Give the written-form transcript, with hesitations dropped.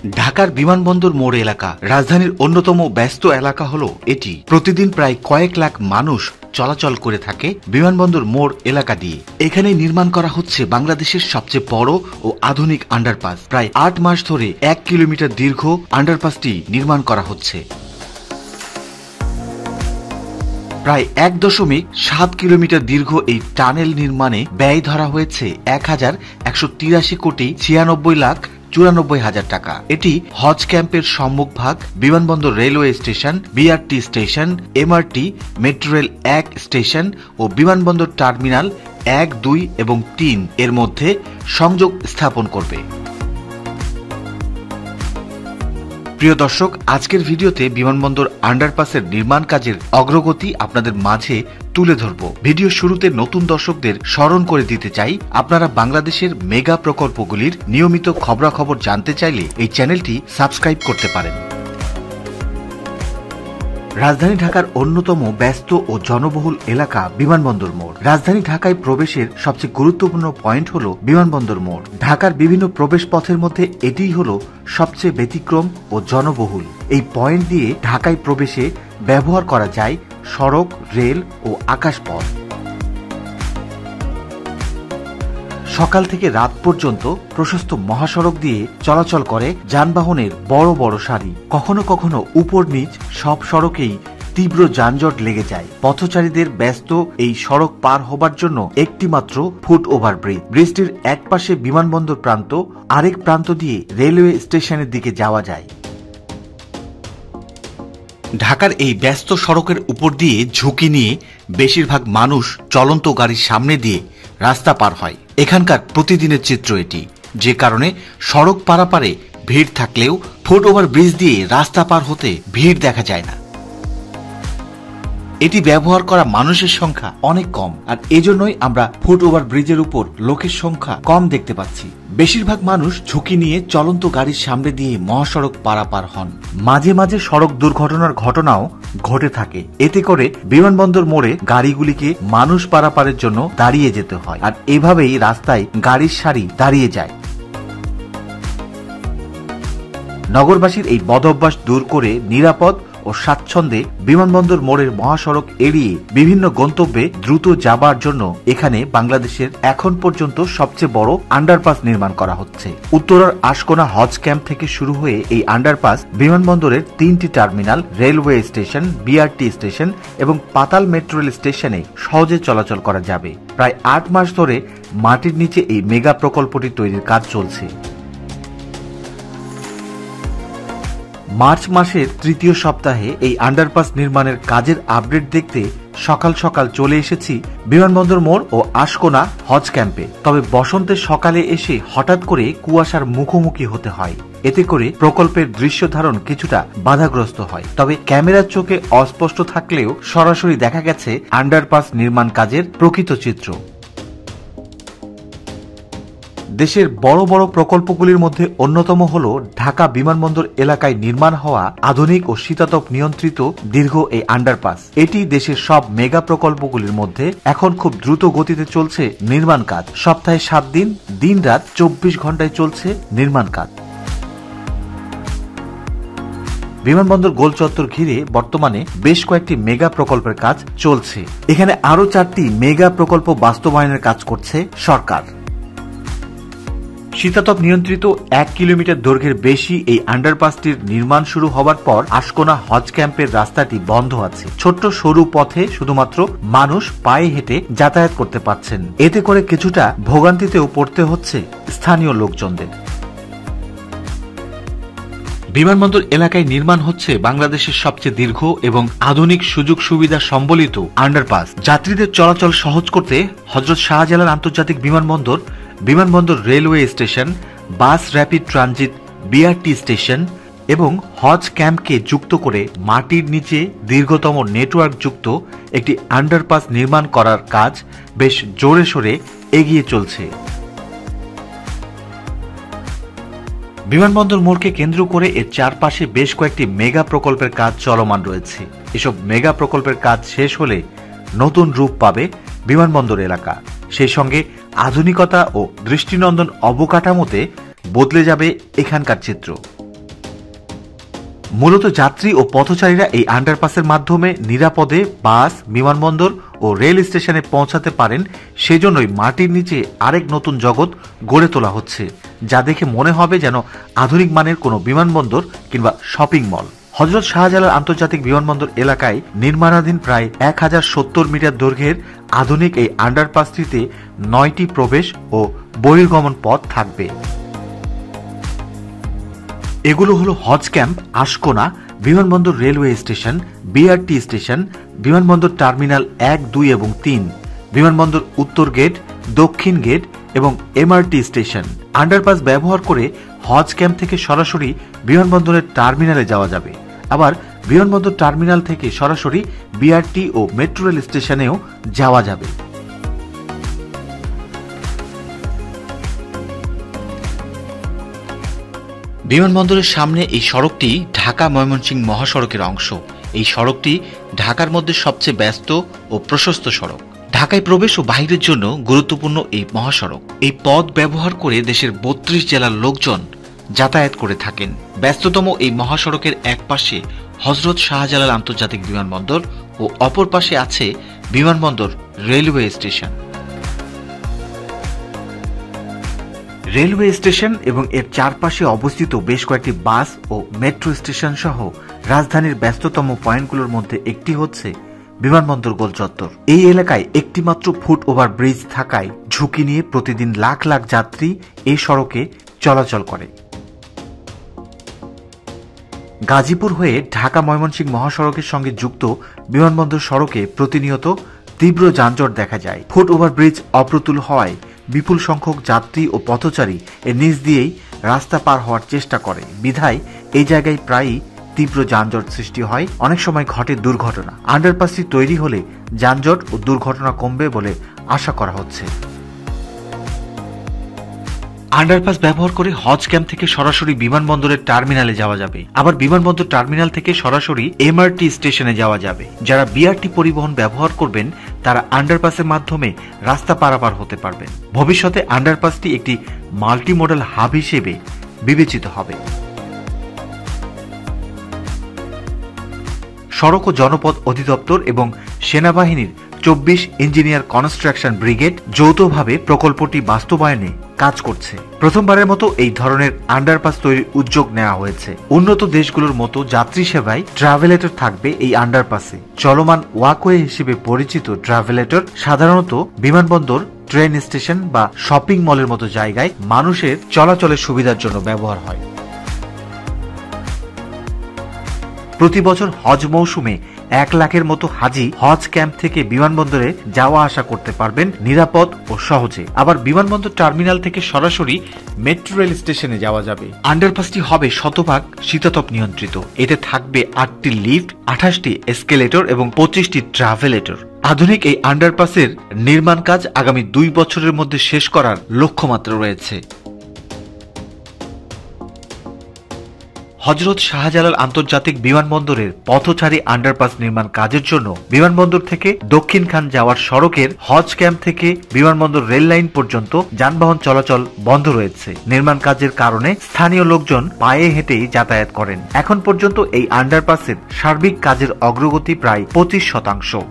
ঢাকার বিমানবন্দর মোড় এলাকা রাজধানীর অন্যতম ব্যস্ত এলাকা হলো এটি। প্রতিদিন প্রায় কয়েক লাখ মানুষ চলাচল করে থাকে বিমানবন্দর মোড় এলাকা দিয়ে। এখানে নির্মাণ করা হচ্ছে বাংলাদেশের সবচেয়ে বড় ও আধুনিক আন্ডারপাস। প্রায় ৮ মাস ধরে ১ কিলোমিটার দীর্ঘ আন্ডারপাসটি নির্মাণ করা হচ্ছে। প্রায় ১.৭ কিলোমিটার দীর্ঘ এই টানেল নির্মাণে ব্যয় ধরা হয়েছে ১,১৮৩ কোটি ৯৬ লাখ ৯৪ হাজার টাকা। এটি হজ ক্যাম্পের সম্মুখভাগ, বিমানবন্দর railway station, BRT station, MRT, metro rail ১ station ও বিমানবন্দর টার্মিনাল ১, ২ এবং ৩ এর মধ্যে সংযোগ স্থাপন করবে। প্রিয় দর্শক, আজকের ভিডিওতে বিমানবন্দর আন্ডারপাসের নির্মাণ কাজের অগ্রগতি আপনাদের মাঝে তুলে ধরব। ভিডিও শুরুতে নতুন দর্শকদের স্মরণ করে দিতে চাই, আপনারা বাংলাদেশের মেগা প্রকল্পগুলির নিয়মিত খবরাখবর জানতে চাইলে এই চ্যানেলটি সাবস্ক্রাইব করতে পারেন। রাজধানী ঢাকার অন্যতম ব্যস্ত ও জনবহুল এলাকা বিমানবন্দর মোড়। রাজধানী ঢাকায় প্রবেশের সবচেয়ে গুরুত্বপূর্ণ পয়েন্ট হল বিমানবন্দর মোড়। ঢাকার বিভিন্ন প্রবেশ পথের মধ্যে এটিই হল সবচেয়ে ব্যতিক্রম ও জনবহুল। এই পয়েন্ট দিয়ে ঢাকায় প্রবেশে ব্যবহার করা যায় সড়ক, রেল ও আকাশপথ। সকাল থেকে রাত পর্যন্ত প্রশস্ত মহাসড়ক দিয়ে চলাচল করে যানবাহনের বড় বড় সারি। কখনো কখনো উপর নিচ সব সড়কেই তীব্র যানজট লেগে যায়। পথচারীদের ব্যস্ত এই সড়ক পার হবার জন্য একটি মাত্র ফুট ওভারব্রিজ। ব্রিজটির এক পাশে বিমানবন্দর প্রান্ত, আরেক প্রান্ত দিয়ে রেলওয়ে স্টেশনের দিকে যাওয়া যায়। ঢাকার এই ব্যস্ত সড়কের উপর দিয়ে ঝুঁকি নিয়ে বেশিরভাগ মানুষ চলন্ত গাড়ির সামনে দিয়ে রাস্তা পার হয়। এখানকার প্রতিদিনের চিত্র এটি, যে কারণে সড়ক পারাপারে ভিড় থাকলেও ফুট ওভার ব্রিজ দিয়ে রাস্তা পার হতে ভিড় দেখা যায় না। এটি ব্যবহার করা মানুষের সংখ্যা অনেক কম, আর এজন্যই আমরা ফুট ওভার ব্রিজের উপর লোকের সংখ্যা কম দেখতে পাচ্ছি। বেশিরভাগ মানুষ ঝুঁকি নিয়ে চলন্ত গাড়ির সামনে দিয়ে মহাসড়ক পারাপার হন। মাঝে মাঝে সড়ক দুর্ঘটনার ঘটনাও ঘটে থাকে। এতে করে বিমানবন্দর মোড়ে গাড়িগুলিকে মানুষ পারাপারের জন্য দাঁড়িয়ে যেতে হয়, আর এভাবেই রাস্তায় গাড়ির সারি দাঁড়িয়ে যায়। নগরবাসীর এই বদঅভ্যাস দূর করে নিরাপদ ও স্বাচ্ছন্দ্যে বিমানবন্দর মোড়ের মহাসড়ক এড়িয়ে বিভিন্ন গন্তব্যে দ্রুত যাবার জন্য এখানে বাংলাদেশের এখন পর্যন্ত সবচেয়ে বড় আন্ডারপাস নির্মাণ করা হচ্ছে। উত্তরার আশকোনা হজ ক্যাম্প থেকে শুরু হয়ে এই আন্ডারপাস বিমানবন্দরের ৩টি terminal, railway station, BRT station এবং পাতাল মেট্রো রেল স্টেশনে সহজে চলাচল করা যাবে। প্রায় ৮ মাস ধরে মাটির নিচে এই মেগা প্রকল্পটি তৈরির কাজ চলছে। মার্চ মাসের তৃতীয় সপ্তাহে এই আন্ডারপাস নির্মাণের কাজের আপডেট দেখতে সকাল সকাল চলে এসেছি বিমানবন্দর মোড় ও আশকোনা হজ ক্যাম্পে। তবে বসন্তের সকালে এসে হঠাৎ করে কুয়াশার মুখোমুখি হতে হয়। এতে করে প্রকল্পের দৃশ্য ধারণ কিছুটা বাধাগ্রস্ত হয়। তবে ক্যামেরার চোখে অস্পষ্ট থাকলেও সরাসরি দেখা গেছে আন্ডারপাস নির্মাণ কাজের প্রকৃত চিত্র। দেশের বড় বড় প্রকল্পগুলির মধ্যে অন্যতম হল ঢাকা বিমানবন্দর এলাকায় নির্মাণ হওয়া আধুনিক ও শীতাতপ নিয়ন্ত্রিত দীর্ঘ এই আন্ডারপাস। এটি দেশের সব মেগা প্রকল্পগুলির মধ্যে এখন খুব দ্রুত গতিতে চলছে নির্মাণ কাজ। সপ্তাহে ৭ দিন, দিন রাত ২৪ ঘন্টায় চলছে নির্মাণ কাজ। বিমানবন্দর গোল চত্বর ঘিরে বর্তমানে বেশ কয়েকটি মেগা প্রকল্পের কাজ চলছে। এখানে আরো ৪টি মেগা প্রকল্প বাস্তবায়নের কাজ করছে সরকার। শীতাতপ নিয়ন্ত্রিত ১ কিলোমিটার দৈর্ঘ্যের বেশি এই আন্ডারপাসটির নির্মাণ শুরু হবার পর আশকোনা হজ ক্যাম্পের রাস্তাটি বন্ধ আছে। ছোট্ট সরু পথে শুধুমাত্র মানুষ পায়ে হেঁটে যাতায়াত করতে পারছেন। এতে করে কিছুটা ভোগান্তিতেও পড়তে হচ্ছে স্থানীয় লোকজনদের। বিমানবন্দর এলাকায় নির্মাণ হচ্ছে বাংলাদেশের সবচেয়ে দীর্ঘ এবং আধুনিক সুযোগ সুবিধা সম্বলিত আন্ডারপাস। যাত্রীদের চলাচল সহজ করতে হযরত শাহজালাল আন্তর্জাতিক বিমানবন্দর, বিমানবন্দর রেলওয়ে স্টেশন, বাস র্যাপিড ট্রানজিট, বিআরটি স্টেশন এবং হজ ক্যাম্পকে যুক্ত করে মাটির নিচে দীর্ঘতম নেটওয়ার্ক যুক্ত একটি আন্ডারপাস নির্মাণ করার কাজ বেশ জোরে সোরে এগিয়ে চলছে। বিমানবন্দর মোড়কে কেন্দ্র করে এর চারপাশে বেশ কয়েকটি মেগা প্রকল্পের কাজ চলমান রয়েছে। এসব মেগা প্রকল্পের কাজ শেষ হলে নতুন রূপ পাবে বিমানবন্দর এলাকা। সেই সঙ্গে আধুনিকতা ও দৃষ্টিনন্দন অবকাঠামোতে বদলে যাবে এখানকার চিত্র। মূলত যাত্রী ও পথচারীরা এই আন্ডারপাসের মাধ্যমে নিরাপদে বাস, বিমানবন্দর ও রেল স্টেশনে পৌঁছাতে পারেন। সেজন্যই মাটির নিচে আরেক নতুন জগৎ গড়ে তোলা হচ্ছে, যা দেখে মনে হবে যেন আধুনিক মানের কোনো বিমানবন্দর কিংবা শপিং মল। হযরত শাহজালাল আন্তর্জাতিক বিমানবন্দর এলাকায় নির্মাণাধীন প্রায় 1070 মিটার দৈর্ঘ্যের আধুনিক এই আন্ডারপাসটিতে 9টি প্রবেশ ও বহির্গমন পথ থাকবে। এগুলো হলো হজ ক্যাম্প, আশকোনা, বিমানবন্দর রেলওয়ে স্টেশন, বিআরটি স্টেশন, বিমানবন্দর টার্মিনাল 1, 2 এবং 3, বিমানবন্দর উত্তর গেট, দক্ষিণ গেট এবং এমআরটি স্টেশন। আন্ডারপাস ব্যবহার করে হজ ক্যাম্প থেকে সরাসরি বিমানবন্দরের টার্মিনালে যাওয়া যাবে। আবার বিমানবন্দর টার্মিনাল থেকে সরাসরি বিআরটি ও মেট্রো রেল স্টেশনেও যাওয়া যাবে। বিমানবন্দরের সামনে এই সড়কটি ঢাকা ময়মনসিংহ মহাসড়কের অংশ। এই সড়কটি ঢাকার মধ্যে সবচেয়ে ব্যস্ত ও প্রশস্ত সড়ক। ঢাকায় প্রবেশ ও বাহিরের জন্য গুরুত্বপূর্ণ এই মহাসড়ক। এই পথ ব্যবহার করে দেশের 32 জেলার লোকজন যাতায়াত করে থাকেন। ব্যস্ততম এই মহাসড়কের এক পাশে হযরত শাহজালাল আন্তর্জাতিক বিমানবন্দর ও অপর পাশে আছে বিমানবন্দর রেলওয়ে স্টেশন। রেলওয়ে স্টেশন এবং এর চারপাশে অবস্থিত বেশ কয়েকটি বাস ও মেট্রো স্টেশন সহ রাজধানীর ব্যস্ততম পয়েন্টগুলোর মধ্যে একটি হচ্ছে বিমানবন্দর গোল চত্বর। এই এলাকায় একটিমাত্র ফুট ওভার ব্রিজ থাকায় ঝুঁকি নিয়ে প্রতিদিন লাখ লাখ যাত্রী এই সড়কে চলাচল করে। গাজীপুর হয়ে ঢাকা ময়মনসিংহ মহাসড়কের সঙ্গে যুক্ত বিমানবন্দর সড়কে প্রতিনিয়ত তীব্র যানজট দেখা যায়। ফুট ওভার ব্রিজ অপ্রতুল হওয়ায় বিপুল সংখ্যক যাত্রী ও পথচারী এর নিচ দিয়েই রাস্তা পার হওয়ার চেষ্টা করে। বিধায় এই জায়গায় প্রায়ই তীব্র যানজট সৃষ্টি হয়, অনেক সময় ঘটে দুর্ঘটনা। আন্ডারপাসটি তৈরি হলে যানজট ও দুর্ঘটনা কমবে বলে আশা করা হচ্ছে। আন্ডারপাস ব্যবহার করে হজ ক্যাম্প থেকে সরাসরি বিমানবন্দরের টার্মিনালে যাওয়া যাবে। আবার বিমানবন্দর টার্মিনাল থেকে সরাসরি এমআরটি স্টেশনে যাওয়া যাবে। যারা বিআরটি পরিবহন ব্যবহার করবেন তারা আন্ডারপাসের মাধ্যমে রাস্তা পারাপার হতে পারবেন। ভবিষ্যতে আন্ডারপাসটি একটি মাল্টি মডেল হাব হিসেবে বিবেচিত হবে। সড়ক ও জনপথ অধিদপ্তর এবং সেনাবাহিনীর 24 ইঞ্জিনিয়ার কনস্ট্রাকশন ব্রিগেড যৌথভাবে প্রকল্পটি বাস্তবায়নে কাজ করছে। প্রথমবারের মতো এই ধরনের আন্ডারপাস তৈরির উদ্যোগ নেওয়া হয়েছে। উন্নত দেশগুলোর মতো যাত্রী সেবায় ট্রাভেলেটর থাকবে এই আন্ডারপাসে। চলমান ওয়াকওয়ে হিসেবে পরিচিত ট্রাভেলেটর সাধারণত বিমানবন্দর, ট্রেন স্টেশন বা শপিং মলের মতো জায়গায় মানুষের চলাচলের সুবিধার জন্য ব্যবহার হয়। প্রতি বছর হজ মৌসুমে 1 লাখের মতো হাজি হজ ক্যাম্প থেকে বিমানবন্দরে যাওয়া আসা করতে পারবেন নিরাপদ ও সহজে। আবার বিমানবন্দর টার্মিনাল থেকে সরাসরি মেট্রো রেল স্টেশনে যাওয়া যাবে। আন্ডারপাসটি হবে শতভাগ শীতাতপ নিয়ন্ত্রিত। এতে থাকবে 8টি লিফট, 28টি এসকেলেটর এবং 25টি ট্রাভেলেটর। আধুনিক এই আন্ডারপাসের নির্মাণ কাজ আগামী 2 বছরের মধ্যে শেষ করার লক্ষ্যমাত্রা রয়েছে। হযরত শাহজালাল আন্তর্জাতিক বিমানবন্দরের পথচারী আন্ডারপাস নির্মাণ কাজের জন্য বিমানবন্দর থেকে দক্ষিণখান যাওয়ার সড়কের হজ ক্যাম্প থেকে বিমানবন্দর রেল লাইন পর্যন্ত যানবাহন চলাচল বন্ধ রয়েছে। নির্মাণ কাজের কারণে স্থানীয় লোকজন পায়ে হেঁটেই যাতায়াত করেন। এখন পর্যন্ত এই আন্ডারপাসের সার্বিক কাজের অগ্রগতি প্রায় 25%।